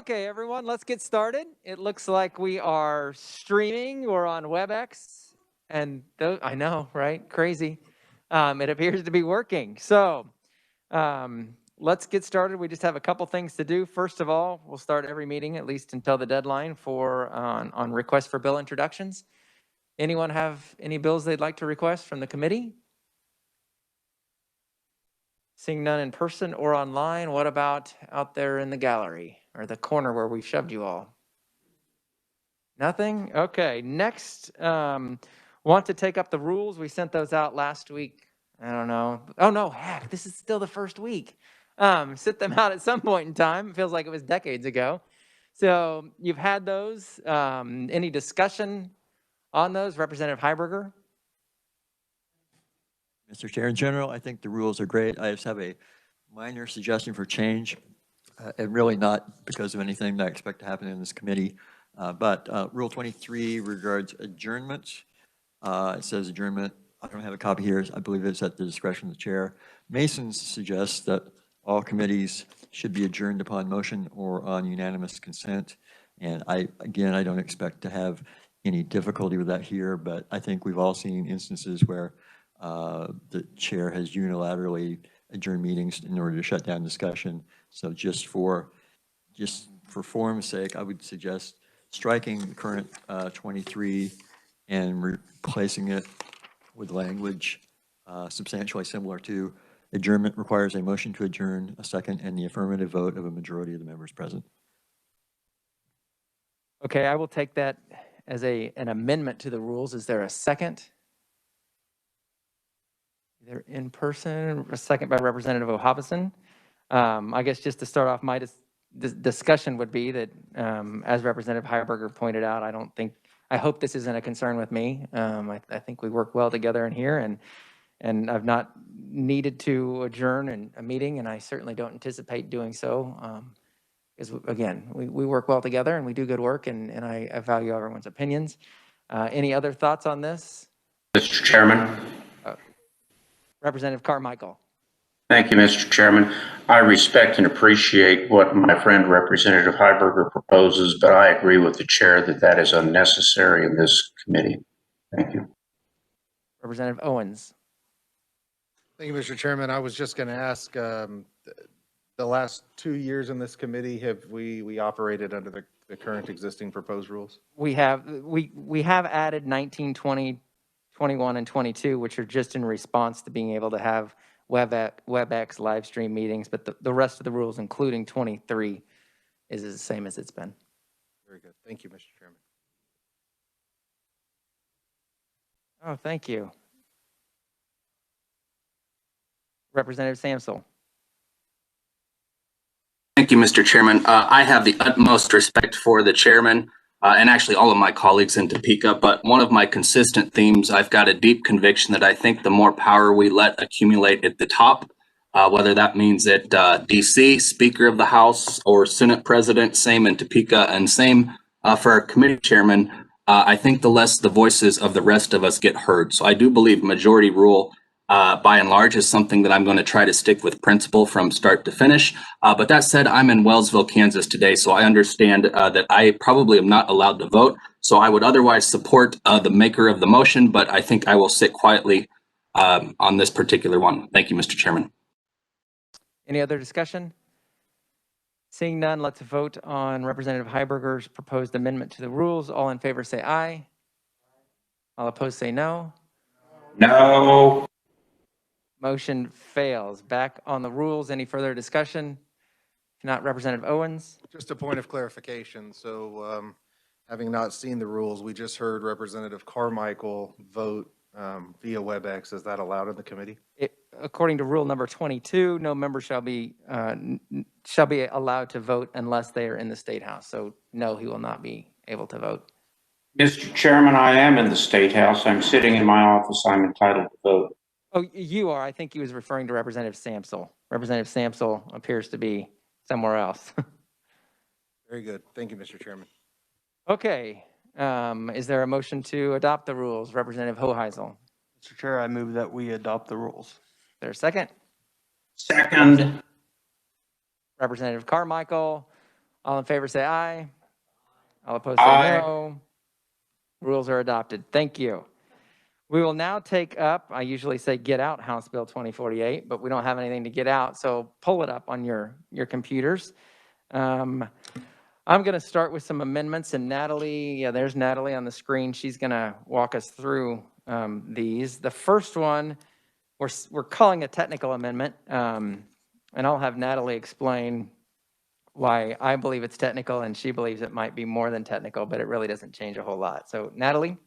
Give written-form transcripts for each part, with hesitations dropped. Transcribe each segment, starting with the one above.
Okay, everyone, let's get started. It looks like we are streaming. We're on WebEx, and I know, right? Crazy. It appears to be working. So let's get started. We just have a couple things to do. First of all, we'll start every meeting, at least until the deadline for on requests for bill introductions. Anyone have any bills they'd like to request from the committee? Seeing none in person or online, what about out there in the gallery or the corner where we shoved you all? Nothing? Okay, next, want to take up the rules. We sent those out last week. I don't know. Oh no, heck, this is still the first week. Sent them out at some point in time. It feels like it was decades ago. So you've had those. Any discussion on those? Representative Heiberger? Mr. Chair, in general, I think the rules are great. I just have a minor suggestion for change, and really not because of anything that I expect to happen in this committee. But Rule 23 regards adjournments. It says adjournment. I don't have a copy here. I believe it's at the discretion of the chair. Mason suggests that all committees should be adjourned upon motion or on unanimous consent. And I don't expect to have any difficulty with that here, but I think we've all seen instances where the chair has unilaterally adjourned meetings in order to shut down discussion. So just for form's sake, I would suggest striking the current 23 and replacing it with language substantially similar to adjournment requires a motion to adjourn, a second, and the affirmative vote of a majority of the members present. Okay, I will take that as an amendment to the rules. Is there a second? Either in person, a second by Representative O'Hobson. I guess just to start off, my discussion would be that, as Representative Heiberger pointed out, I hope this isn't a concern with me. I think we work well together in here, and I've not needed to adjourn a meeting, and I certainly don't anticipate doing so. Because again, we work well together and we do good work, and I value everyone's opinions. Any other thoughts on this? Mr. Chairman. Representative Carmichael. Thank you, Mr. Chairman. I respect and appreciate what my friend Representative Heiberger proposes, but I agree with the chair that that is unnecessary in this committee. Thank you. Representative Owens. Thank you, Mr. Chairman. I was just going to ask, the last 2 years in this committee, have we operated under the current existing proposed rules? We have added 19, 20, 21, and 22, which are just in response to being able to have WebEx live stream meetings, but the rest of the rules, including 23, is the same as it's been. Very good. Thank you, Mr. Chairman. Oh, thank you. Representative Samsel. Thank you, Mr. Chairman. I have the utmost respect for the chairman and actually all of my colleagues in Topeka, but one of my consistent themes, I've got a deep conviction that I think the more power we let accumulate at the top, whether that means at DC, Speaker of the House, or Senate President, same in Topeka, and same for our committee chairman, I think the less the voices of the rest of us get heard. So I do believe majority rule by and large is something that I'm going to try to stick with principle from start to finish. But that said, I'm in Wellsville, Kansas today, so I understand that I probably am not allowed to vote. So I would otherwise support the maker of the motion, but I think I will sit quietly on this particular one. Thank you, Mr. Chairman. Any other discussion? Seeing none, let's vote on Representative Heiberger's proposed amendment to the rules. All in favor say aye. All opposed say no. No. Motion fails. Back on the rules. Any further discussion? If not, Representative Owens. Just a point of clarification. So having not seen the rules, we just heard Representative Carmichael vote via WebEx. Is that allowed in the committee? According to rule number 22, no member shall be allowed to vote unless they are in the State House. So no, he will not be able to vote. Mr. Chairman, I am in the State House. I'm sitting in my office. I'm entitled to vote. Oh, you are. I think he was referring to Representative Samsel. Representative Samsel appears to be somewhere else. Very good. Thank you, Mr. Chairman. Okay. Is there a motion to adopt the rules? Representative Hoheisel. Mr. Chair, I move that we adopt the rules. Is there a second? Second. Representative Carmichael. All in favor, say aye. All opposed, say Aye. no. Rules are adopted. Thank you. We will now take up, I usually say get out House Bill 2048, but we don't have anything to get out, so pull it up on your computers. I'm going to start with some amendments, and Natalie, yeah, there's Natalie on the screen. She's going to walk us through these. The first one, we're calling a technical amendment, and I'll have Natalie explain why I believe it's technical and she believes it might be more than technical, but it really doesn't change a whole lot. So Natalie?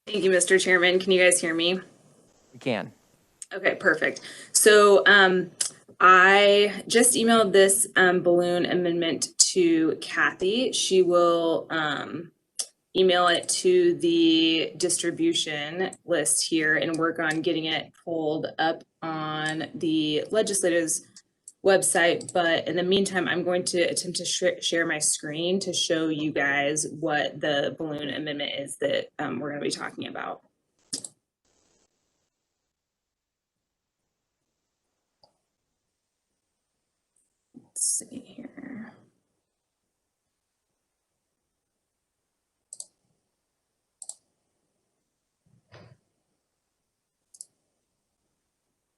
Thank you, Mr. Chairman. Can you guys hear me? We can. Okay, perfect. So I just emailed this balloon amendment to Kathy. She will email it to the distribution list here and work on getting it pulled up on the legislature's website. But in the meantime, I'm going to attempt to share my screen to show you guys what the balloon amendment is that we're going to be talking about. Let's see here.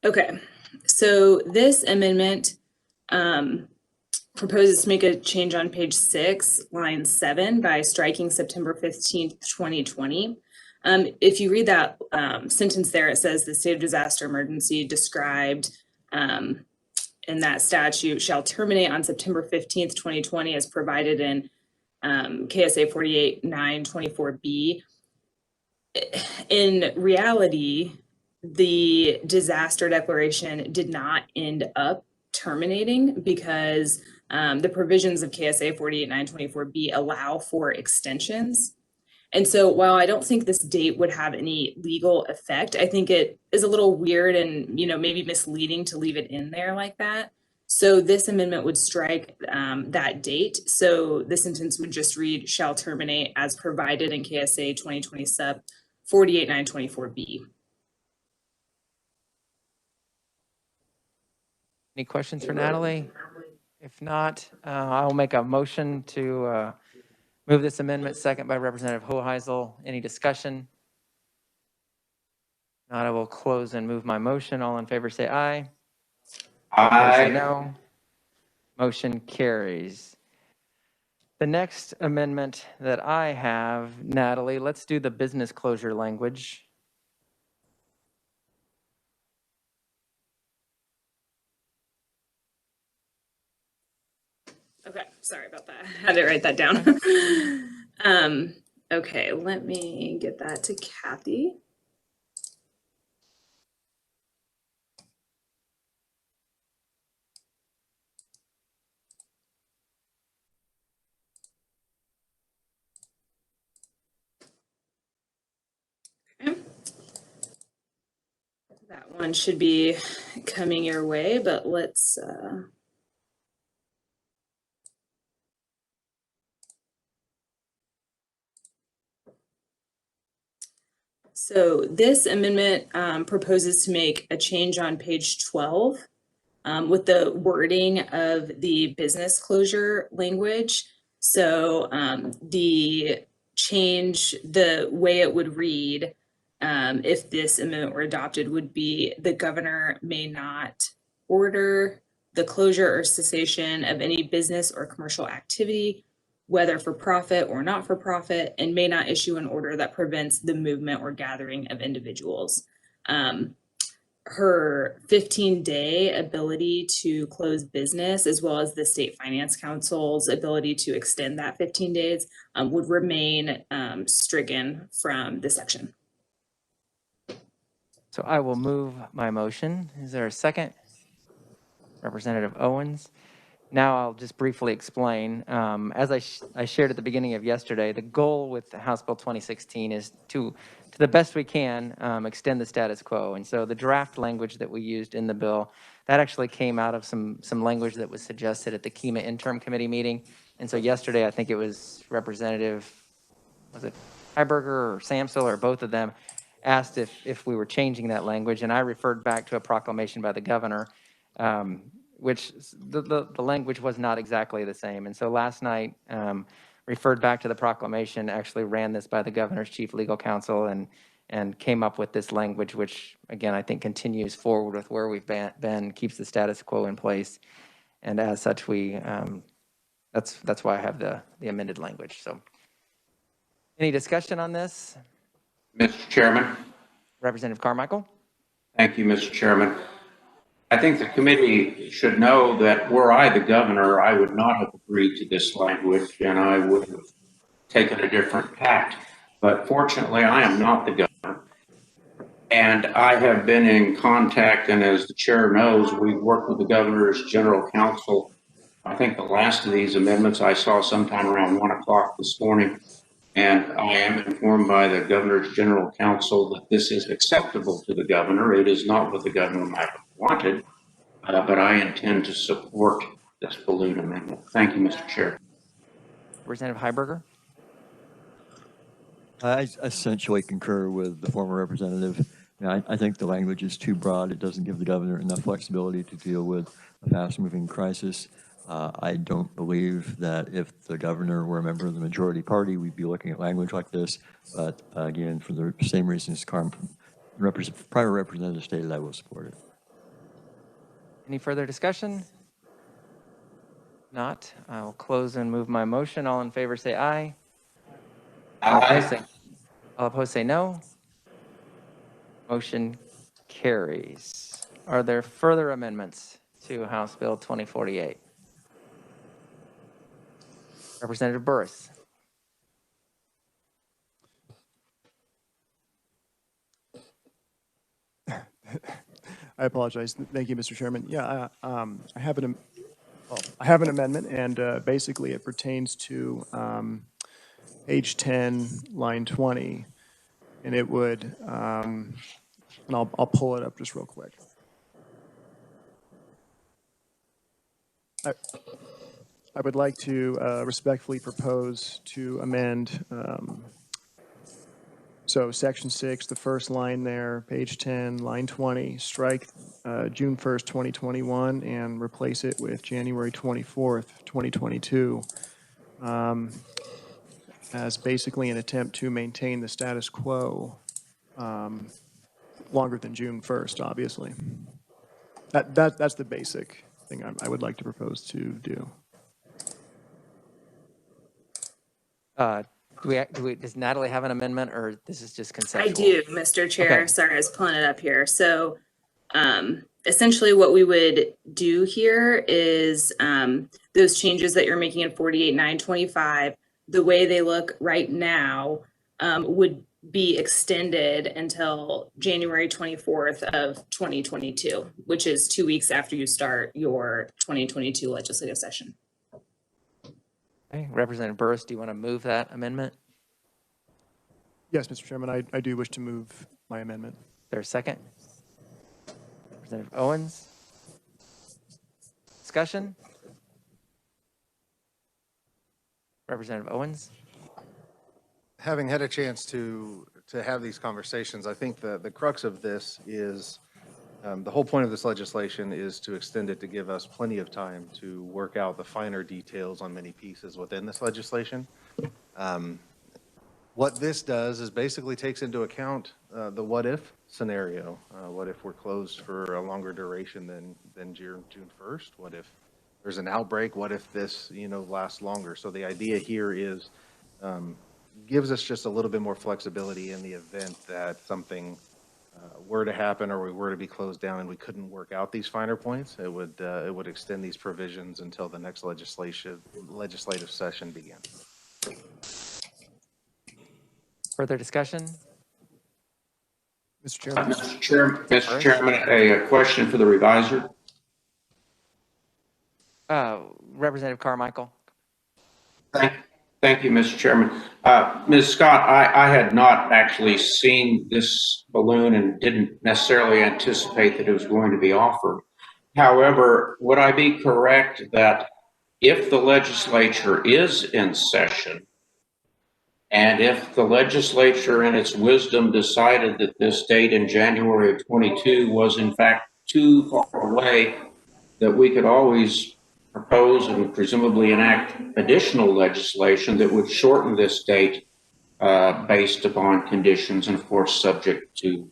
Okay, so this amendment proposes to make a change on page 6, line 7 by striking September 15th, 2020. If you read that sentence there, it says the state of disaster emergency described in that statute shall terminate on September 15th, 2020 as provided in KSA 48.924B. In reality, the disaster declaration did not end up terminating because the provisions of KSA 48.924B allow for extensions. And so while I don't think this date would have any legal effect, I think it is a little weird and, you know, maybe misleading to leave it in there like that. So this amendment would strike that date. So the sentence would just read, shall terminate as provided in KSA 2020 sub 48.924B. Any questions for Natalie? If not, I will make a motion to move this amendment, second by Representative Hoheisel. Any discussion? Not, I will close and move my motion. All in favor say aye. Opposed, say no. Motion carries. The next amendment that I have, Natalie, let's do the business closure language. Okay, sorry about that. I had to write that down. Okay, let me get that to Kathy. Okay. That one should be coming your way, but let's so this amendment proposes to make a change on page 12 with the wording of the business closure language. So the change, the way it would read if this amendment were adopted would be the governor may not order the closure or cessation of any business or commercial activity, whether for profit or not for profit, and may not issue an order that prevents the movement or gathering of individuals. Her 15-day ability to close business, as well as the State Finance Council's ability to extend that 15 days, would remain stricken from the section. So I will move my motion. Is there a second? Representative Owens. Now I'll just briefly explain. As I shared at the beginning of yesterday, the goal with House Bill 2016 is to the best we can, extend the status quo. And so the draft language that we used in the bill, that actually came out of some language that was suggested at the KEMA interim committee meeting. And so yesterday, I think it was Representative, was it Heiberger or Samsel or both of them, asked if we were changing that language. And I referred back to a proclamation by the governor, which the language was not exactly the same. And so last night, referred back to the proclamation, actually ran this by the governor's chief legal counsel and came up with this language, which again, I think continues forward with where we've been, keeps the status quo in place. And as such, that's why I have the amended language. So any discussion on this? Mr. Chairman. Representative Carmichael? Thank you, Mr. Chairman. I think the committee should know that were I the governor, I would not have agreed to this language and I would have taken a different tact. But fortunately, I am not the governor. And I have been in contact, and as the chair knows, we worked with the governor's general counsel. I think the last of these amendments I saw sometime around 1 o'clock this morning. And I am informed by the governor's general counsel that this is acceptable to the governor. It is not what the governor might have wanted, but I intend to support this balloon amendment. Thank you, Mr. Chair. Representative Heiberger? I essentially concur with the former representative. I think the language is too broad. It doesn't give the governor enough flexibility to deal with a fast-moving crisis. I don't believe that if the governor were a member of the majority party, we'd be looking at language like this. But again, for the same reasons prior representative stated, I will support it. Any further discussion? Not. I will close and move my motion. All in favor say aye. Aye. All opposed say no. Motion carries. Are there further amendments to House Bill 2048? Representative Burris. I apologize. Thank you, Mr. Chairman. Yeah, I have an amendment, and basically it pertains to page 10, line 20, and it would, and I'll pull it up just real quick. I would like to respectfully propose to amend, so section 6, the first line there, page 10, line 20, strike June 1st, 2021, and replace it with January 24th, 2022, as basically an attempt to maintain the status quo longer than June 1st, obviously. That's the basic thing I would like to propose to do. Does Natalie have an amendment, or this is just conceptual? I do, Mr. Chair. Okay. Sorry, I was pulling it up here. So essentially what we would do here is those changes that you're making in 48.925, the way they look right now would be extended until January 24th of 2022, which is 2 weeks after you start your 2022 legislative session. Okay. Representative Burris, do you want to move that amendment? Yes, Mr. Chairman, I do wish to move my amendment. Is there a second? Representative Owens? Discussion? Representative Owens? Having had a chance to have these conversations, I think the crux of this is the whole point of this legislation is to extend it to give us plenty of time to work out the finer details on many pieces within this legislation. What this does is basically takes into account the what if scenario. What if we're closed for a longer duration than June 1st? What if there's an outbreak? What if this lasts longer? So the idea here is gives us just a little bit more flexibility in the event that something were to happen or we were to be closed down and we couldn't work out these finer points. It would extend these provisions until the next legislative session begins. Further discussion? Mr. Chairman. Mr. Chairman, a question for the reviser. Representative Carmichael? Thank you, Mr. Chairman. Ms. Scott, I had not actually seen this balloon and didn't necessarily anticipate that it was going to be offered. However, would I be correct that if the legislature is in session, and if the legislature in its wisdom decided that this date in January of 22 was in fact too far away, that we could always propose and presumably enact additional legislation that would shorten this date based upon conditions and of course subject to